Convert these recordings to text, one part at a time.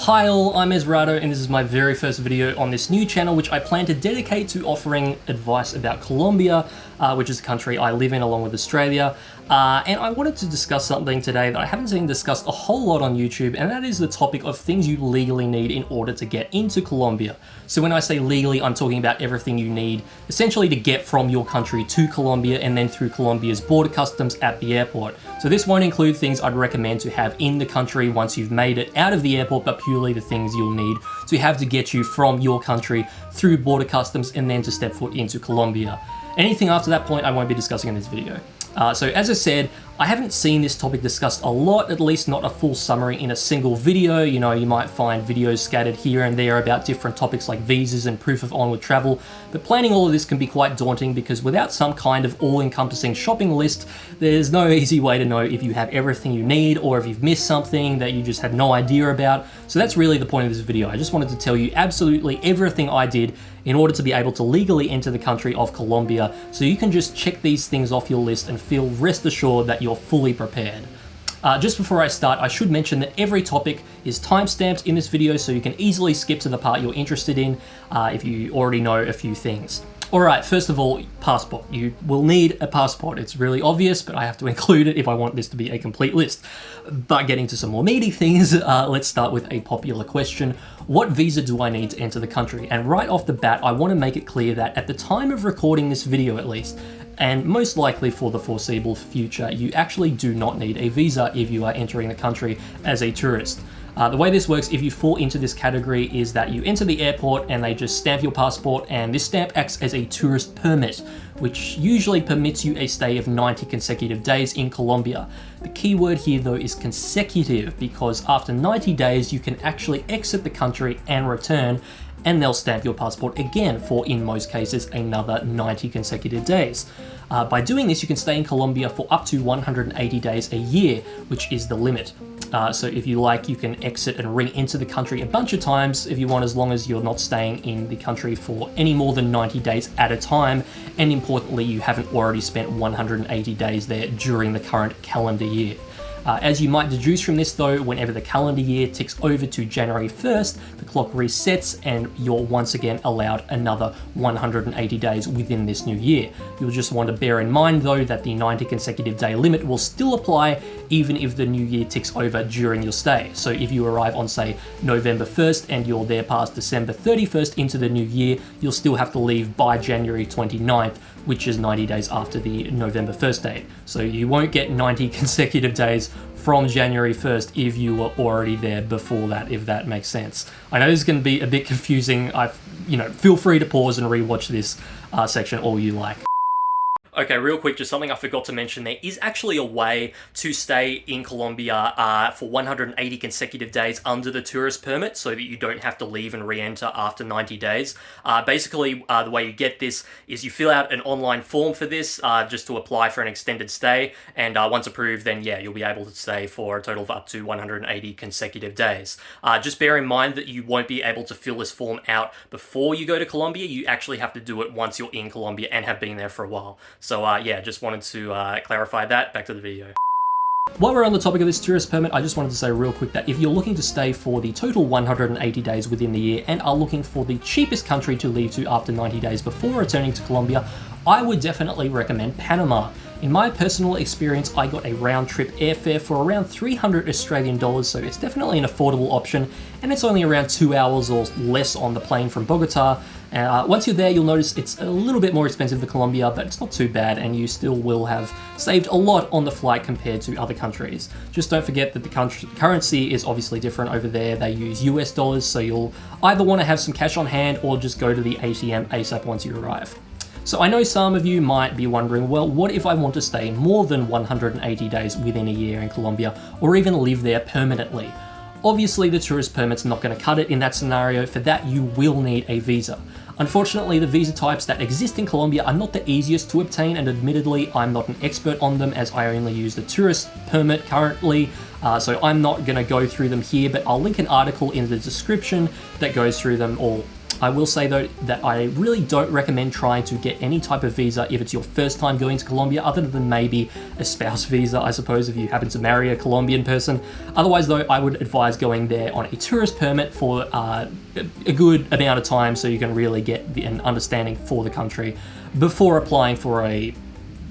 Hi all, I'm Esrado and this is my very first video on this new channel which I plan to dedicate to offering advice about Colombia, which is a country I live in along with Australia. And I wanted to discuss something today that I haven't seen discussed a whole lot on YouTube, and that is the topic of things you legally need in order to get into Colombia. So when I say legally, I'm talking about everything you need essentially to get from your country to Colombia and then through Colombia's border customs at the airport. So this won't include things I'd recommend to have in the country once you've made it out of the airport, but purely the things you'll need to have to get you from your country through border customs and then to step foot into Colombia. Anything after that point I won't be discussing in this video. So as I said, I haven't seen this topic discussed a lot, at least not a full summary in a single video. You know, you might find videos scattered here and there about different topics like visas and proof of onward travel, but planning all of this can be quite daunting because without some kind of all-encompassing shopping list, there's no easy way to know if you have everything you need or if you've missed something that you just had no idea about. So that's really the point of this video. I just wanted to tell you absolutely everything I did in order to be able to legally enter the country of Colombia, so you can just check these things off your list and feel rest assured that you're fully prepared. Just before I start, I should mention that every topic is timestamped in this video, so you can easily skip to the part you're interested in if you already know a few things. Alright, first of all, passport. You will need a passport. It's really obvious, but I have to include it if I want this to be a complete list. But getting to some more meaty things, let's start with a popular question. What visa do I need to enter the country? And right off the bat, I want to make it clear that at the time of recording this video at least, and most likely for the foreseeable future, you actually do not need a visa if you are entering the country as a tourist. The way this works, if you fall into this category, is that you enter the airport and they just stamp your passport, and this stamp acts as a tourist permit, which usually permits you a stay of 90 consecutive days in Colombia. The key word here though is consecutive, because after 90 days you can actually exit the country and return, and they'll stamp your passport again for, in most cases, another 90 consecutive days. By doing this, you can stay in Colombia for up to 180 days a year, which is the limit. So if you like, you can exit and re-enter the country a bunch of times if you want, as long as you're not staying in the country for any more than 90 days at a time, and importantly, you haven't already spent 180 days there during the current calendar year. As you might deduce from this though, whenever the calendar year ticks over to January 1st, the clock resets and you're once again allowed another 180 days within this new year. You'll just want to bear in mind though that the 90 consecutive day limit will still apply even if the new year ticks over during your stay. So if you arrive on, say, November 1st and you're there past December 31st into the new year, you'll still have to leave by January 29th, which is 90 days after the November 1st date. So you won't get 90 consecutive days from January 1st if you were already there before that, if that makes sense. I know this is going to be a bit confusing. Feel free to pause and rewatch this section all you like. Okay, real quick, just something I forgot to mention. There is actually a way to stay in Colombia for 180 consecutive days under the tourist permit so that you don't have to leave and re-enter after 90 days. Basically, the way you get this is you fill out an online form for this just to apply for an extended stay, and once approved, then yeah, you'll be able to stay for a total of up to 180 consecutive days. Just bear in mind that you won't be able to fill this form out before you go to Colombia. You actually have to do it once you're in Colombia and have been there for a while. So yeah, just wanted to clarify that. Back to the video. While we're on the topic of this tourist permit, I just wanted to say real quick that if you're looking to stay for the total 180 days within the year and are looking for the cheapest country to leave to after 90 days before returning to Colombia, I would definitely recommend Panama. In my personal experience, I got a round-trip airfare for around 300 Australian dollars, so it's definitely an affordable option, and it's only around 2 hours or less on the plane from Bogota. Once you're there, you'll notice it's a little bit more expensive than Colombia, but it's not too bad, and you still will have saved a lot on the flight compared to other countries. Just don't forget that the currency is obviously different over there. They use US dollars, so you'll either want to have some cash on hand or just go to the ATM ASAP once you arrive. So I know some of you might be wondering, well, what if I want to stay more than 180 days within a year in Colombia, or even live there permanently? Obviously, the tourist permit's not going to cut it in that scenario. For that, you will need a visa. Unfortunately, the visa types that exist in Colombia are not the easiest to obtain, and admittedly, I'm not an expert on them as I only use the tourist permit currently, so I'm not going to go through them here, but I'll link an article in the description that goes through them all. I will say though that I really don't recommend trying to get any type of visa if it's your first time going to Colombia, other than maybe a spouse visa, I suppose, if you happen to marry a Colombian person. Otherwise though, I would advise going there on a tourist permit for a good amount of time so you can really get an understanding for the country before applying for a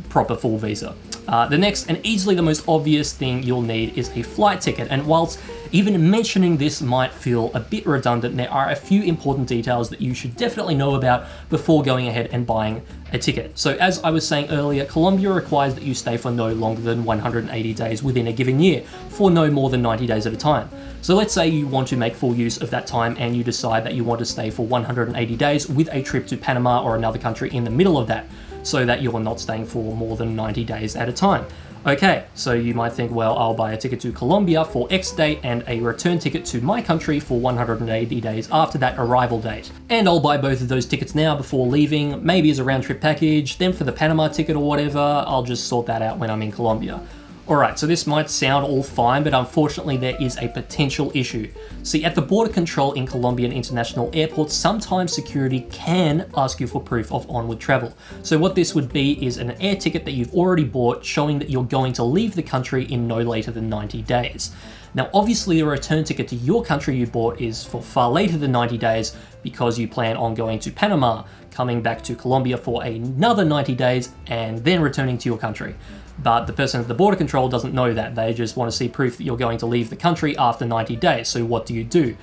proper full visa. The next and easily the most obvious thing you'll need is a flight ticket, and whilst even mentioning this might feel a bit redundant, there are a few important details that you should definitely know about before going ahead and buying a ticket. So as I was saying earlier, Colombia requires that you stay for no longer than 180 days within a given year, for no more than 90 days at a time. So let's say you want to make full use of that time and you decide that you want to stay for 180 days with a trip to Panama or another country in the middle of that, so that you're not staying for more than 90 days at a time. Okay, so you might think, well, I'll buy a ticket to Colombia for X date and a return ticket to my country for 180 days after that arrival date. And I'll buy both of those tickets now before leaving, maybe as a round trip package, then for the Panama ticket or whatever, I'll just sort that out when I'm in Colombia. Alright, so this might sound all fine, but unfortunately there is a potential issue. See, at the border control in Colombian international airports, sometimes security can ask you for proof of onward travel. So what this would be is an air ticket that you've already bought showing that you're going to leave the country in no later than 90 days. Now obviously the return ticket to your country you bought is for far later than 90 days because you plan on going to Panama, coming back to Colombia for another 90 days, and then returning to your country. But the person at the border control doesn't know that. They just want to see proof that you're going to leave the country after 90 days. So what do?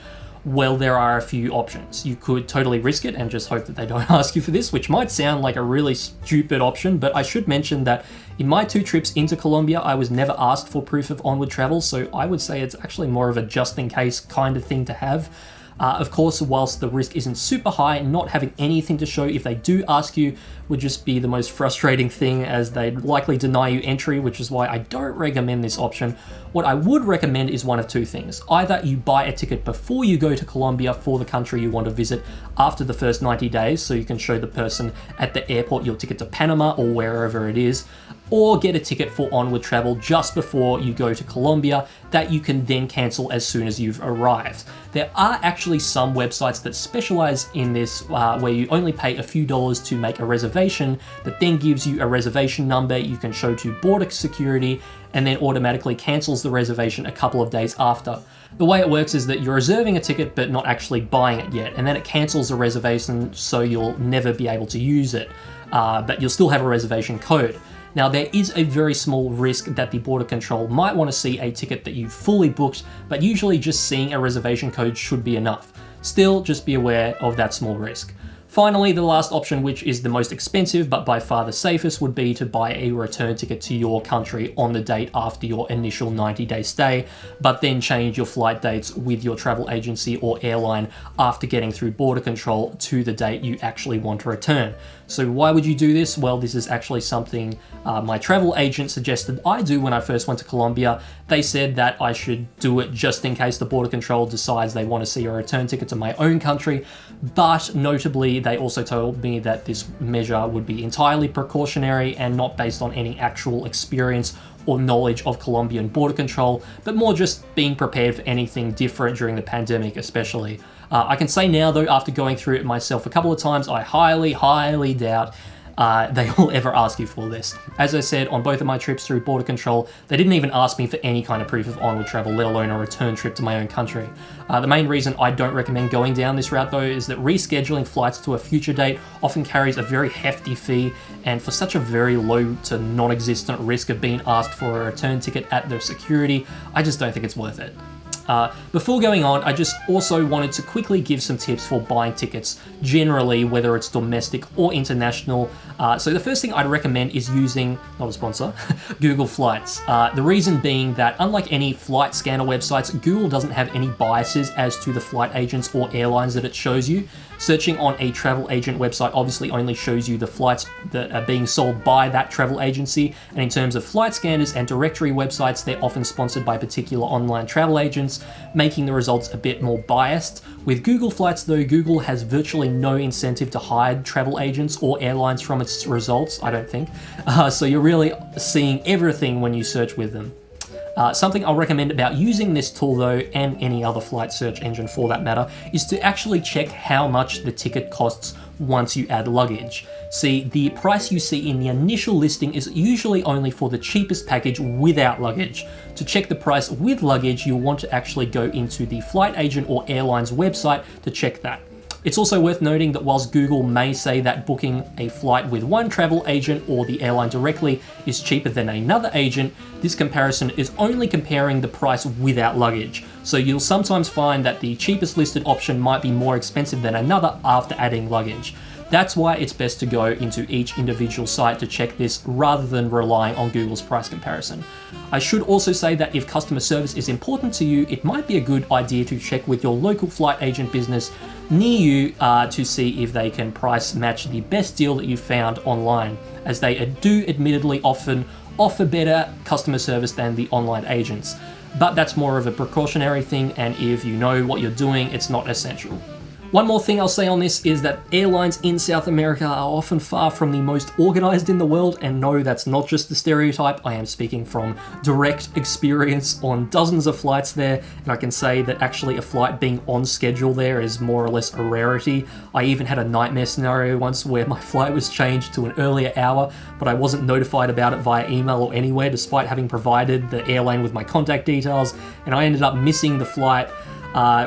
Well, there are a few options. You could totally risk it and just hope that they don't ask you for this, which might sound like a really stupid option, but I should mention that in my 2 trips into Colombia, I was never asked for proof of onward travel, so I would say it's actually more of a just-in-case kind of thing to have. Of course, whilst the risk isn't super high, not having anything to show if they do ask you would just be the most frustrating thing, as they'd likely deny you entry, which is why I don't recommend this option. What I would recommend is one of 2 things. Either you buy a ticket before you go to Colombia for the country you want to visit after the first 90 days, so you can show the person at the airport your ticket to Panama or wherever it is, or get a ticket for onward travel just before you go to Colombia that you can then cancel as soon as you've arrived. There are actually some websites that specialize in this where you only pay a few dollars to make a reservation that then gives you a reservation number you can show to border security and then automatically cancels the reservation a couple of days after. The way it works is that you're reserving a ticket but not actually buying it yet, and then it cancels the reservation so you'll never be able to use it, but you'll still have a reservation code. Now, there is a very small risk that the border control might want to see a ticket that you fully booked, but usually just seeing a reservation code should be enough. Still, just be aware of that small risk. Finally, the last option, which is the most expensive but by far the safest, would be to buy a return ticket to your country on the date after your initial 90-day stay, but then change your flight dates with your travel agency or airline after getting through border control to the date you actually want to return. So why would you do this? Well, this is actually something my travel agent suggested I do when I first went to Colombia. They said that I should do it just in case the border control decides they want to see a return ticket to my own country, but notably they also told me that this measure would be entirely precautionary and not based on any actual experience or knowledge of Colombian border control, but more just being prepared for anything different during the pandemic especially. I can say now though, after going through it myself a couple of times, I highly doubt they will ever ask you for this. As I said, on both of my trips through border control, they didn't even ask me for any kind of proof of onward travel, let alone a return trip to my own country. The main reason I don't recommend going down this route though is that rescheduling flights to a future date often carries a very hefty fee, and for such a very low to non-existent risk of being asked for a return ticket at their security, I just don't think it's worth it. Before going on, I just also wanted to quickly give some tips for buying tickets generally, whether it's domestic or international. So the first thing I'd recommend is using, not a sponsor, Google Flights. The reason being that unlike any flight scanner websites, Google doesn't have any biases as to the flight agents or airlines that it shows you. Searching on a travel agent website obviously only shows you the flights that are being sold by that travel agency, and in terms of flight scanners and directory websites, they're often sponsored by particular online travel agents, making the results a bit more biased. With Google Flights though, Google has virtually no incentive to hide travel agents or airlines from its results, I don't think. So you're really seeing everything when you search with them. Something I'll recommend about using this tool though, and any other flight search engine for that matter, is to actually check how much the ticket costs once you add luggage. See, the price you see in the initial listing is usually only for the cheapest package without luggage. To check the price with luggage, you'll want to actually go into the flight agent or airline's website to check that. It's also worth noting that whilst Google may say that booking a flight with one travel agent or the airline directly is cheaper than another agent, this comparison is only comparing the price without luggage. So you'll sometimes find that the cheapest listed option might be more expensive than another after adding luggage. That's why it's best to go into each individual site to check this rather than relying on Google's price comparison. I should also say that if customer service is important to you, it might be a good idea to check with your local flight agent business near you to see if they can price match the best deal that you found online, as they do admittedly often offer better customer service than the online agents. But that's more of a precautionary thing, and if you know what you're doing, it's not essential. One more thing I'll say on this is that airlines in South America are often far from the most organized in the world, and no, that's not just a stereotype. I am speaking from direct experience on dozens of flights there, and I can say that actually a flight being on schedule there is more or less a rarity. I even had a nightmare scenario once where my flight was changed to an earlier hour, but I wasn't notified about it via email or anywhere, despite having provided the airline with my contact details, and I ended up missing the flight.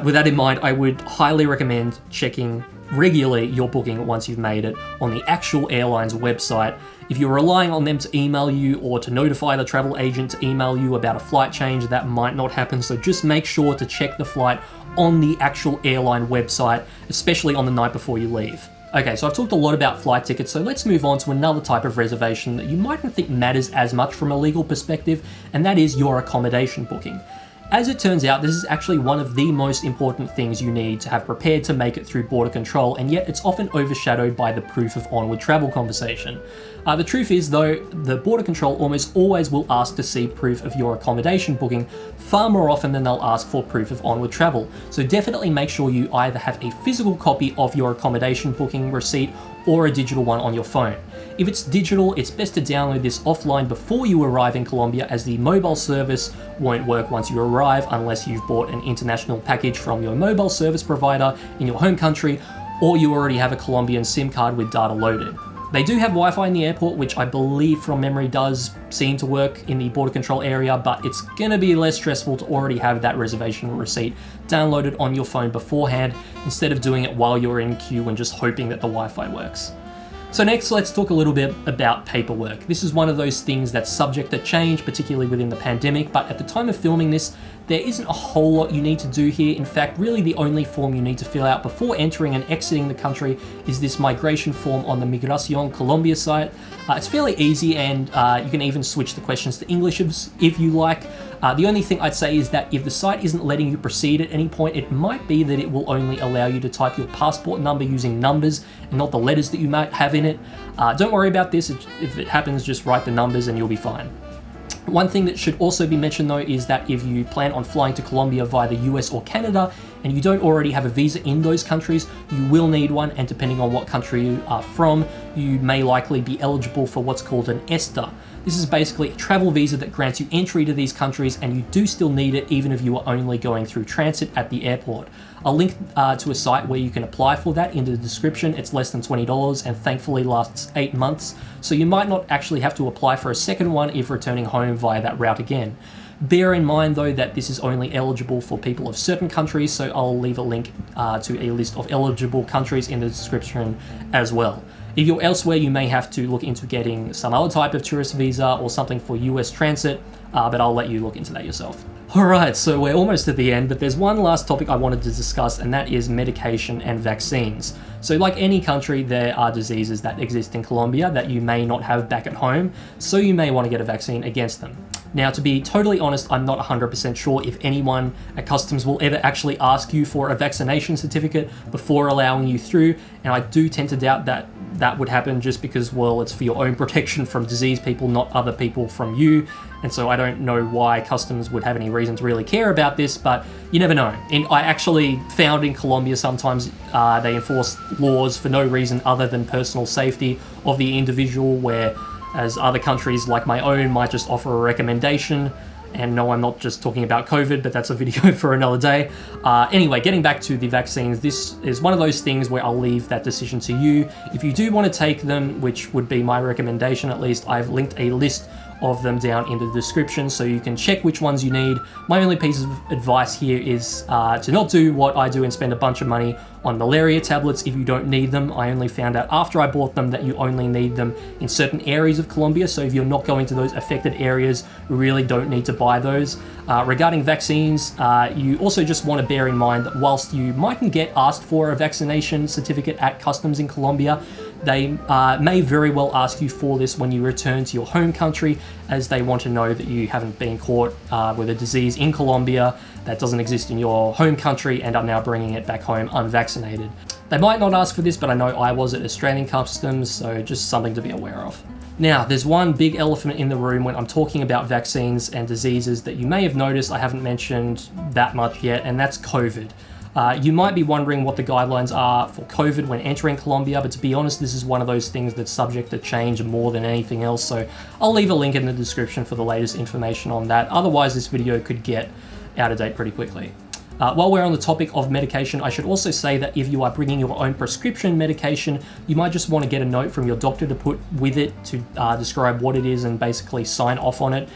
With that in mind, I would highly recommend checking regularly your booking once you've made it on the actual airline's website. If you're relying on them to email you or to notify the travel agent to email you about a flight change, that might not happen, so just make sure to check the flight on the actual airline website, especially on the night before you leave. Okay, so I've talked a lot about flight tickets, so let's move on to another type of reservation that you mightn't think matters as much from a legal perspective, and that is your accommodation booking. As it turns out, this is actually one of the most important things you need to have prepared to make it through border control, and yet it's often overshadowed by the proof of onward travel conversation. The truth is though, the border control almost always will ask to see proof of your accommodation booking far more often than they'll ask for proof of onward travel. So definitely make sure you either have a physical copy of your accommodation booking receipt or a digital one on your phone. If it's digital, it's best to download this offline before you arrive in Colombia, as the mobile service won't work once you arrive unless you've bought an international package from your mobile service provider in your home country, or you already have a Colombian SIM card with data loaded. They do have Wi-Fi in the airport, which I believe from memory does seem to work in the border control area, but it's gonna be less stressful to already have that reservation receipt downloaded on your phone beforehand, instead of doing it while you're in queue and just hoping that the Wi-Fi works. So next, let's talk a little bit about paperwork. This is one of those things that's subject to change, particularly within the pandemic, but at the time of filming this, there isn't a whole lot you need to do here. In fact, really the only form you need to fill out before entering and exiting the country is this migration form on the Migración Colombia site. It's fairly easy, and you can even switch the questions to English if you like. The only thing I'd say is that if the site isn't letting you proceed at any point, it might be that it will only allow you to type your passport number using numbers and not the letters that you might have in it. Don't worry about this. If it happens, just write the numbers and you'll be fine. One thing that should also be mentioned though is that if you plan on flying to Colombia via the US or Canada and you don't already have a visa in those countries, you will need one, and depending on what country you are from, you may likely be eligible for what's called an ESTA. This is basically a travel visa that grants you entry to these countries, and you do still need it even if you are only going through transit at the airport. I'll link to a site where you can apply for that in the description. It's less than $20 and thankfully lasts 8 months, so you might not actually have to apply for a second one if returning home via that route again. Bear in mind though that this is only eligible for people of certain countries, so I'll leave a link to a list of eligible countries in the description as well. If you're elsewhere, you may have to look into getting some other type of tourist visa or something for US transit, but I'll let you look into that yourself. Alright, so we're almost at the end, but there's one last topic I wanted to discuss, and that is medication and vaccines. So like any country, there are diseases that exist in Colombia that you may not have back at home, so you may want to get a vaccine against them. Now, to be totally honest, I'm not 100% sure if anyone at customs will ever actually ask you for a vaccination certificate before allowing you through, and I do tend to doubt that that would happen just because, well, it's for your own protection from diseased people, not other people from you, and so I don't know why customs would have any reason to really care about this, but you never know. And I actually found in Colombia sometimes they enforce laws for no reason other than personal safety of the individual, where as other countries like my own might just offer a recommendation. And no, I'm not just talking about COVID, but that's a video for another day. Anyway, getting back to the vaccines, this is one of those things where I'll leave that decision to you. If you do want to take them, which would be my recommendation at least, I've linked a list of them down in the description so you can check which ones you need. My only piece of advice here is to not do what I do and spend a bunch of money on malaria tablets if you don't need them. I only found out after I bought them that you only need them in certain areas of Colombia, so if you're not going to those affected areas, you really don't need to buy those. Regarding vaccines, you also just want to bear in mind that whilst you mightn't get asked for a vaccination certificate at customs in Colombia, they may very well ask you for this when you return to your home country, as they want to know that you haven't been caught with a disease in Colombia that doesn't exist in your home country and are now bringing it back home unvaccinated. They might not ask for this, but I know I was at Australian customs, so just something to be aware of. Now, there's one big elephant in the room when I'm talking about vaccines and diseases that you may have noticed I haven't mentioned that much yet, and that's COVID. You might be wondering what the guidelines are for COVID when entering Colombia, but to be honest, this is one of those things that's subject to change more than anything else, so I'll leave a link in the description for the latest information on that. Otherwise, this video could get out of date pretty quickly. While we're on the topic of medication, I should also say that if you are bringing your own prescription medication, you might just want to get a note from your doctor to put with it to describe what it is and basically sign off on it.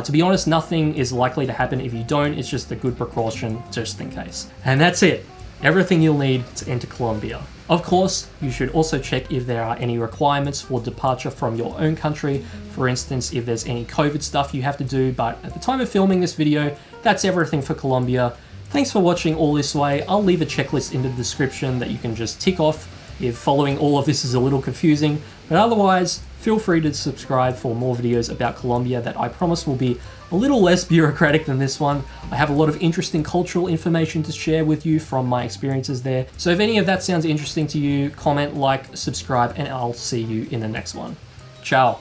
To be honest, nothing is likely to happen if you don't. It's just a good precaution just in case. And that's it. Everything you'll need to enter Colombia. Of course, you should also check if there are any requirements for departure from your own country. For instance, if there's any COVID stuff you have to do, but at the time of filming this video, that's everything for Colombia. Thanks for watching all this way. I'll leave a checklist in the description that you can just tick off if following all of this is a little confusing, but otherwise, feel free to subscribe for more videos about Colombia that I promise will be a little less bureaucratic than this one. I have a lot of interesting cultural information to share with you from my experiences there. So if any of that sounds interesting to you, comment, like, subscribe, and I'll see you in the next one. Ciao.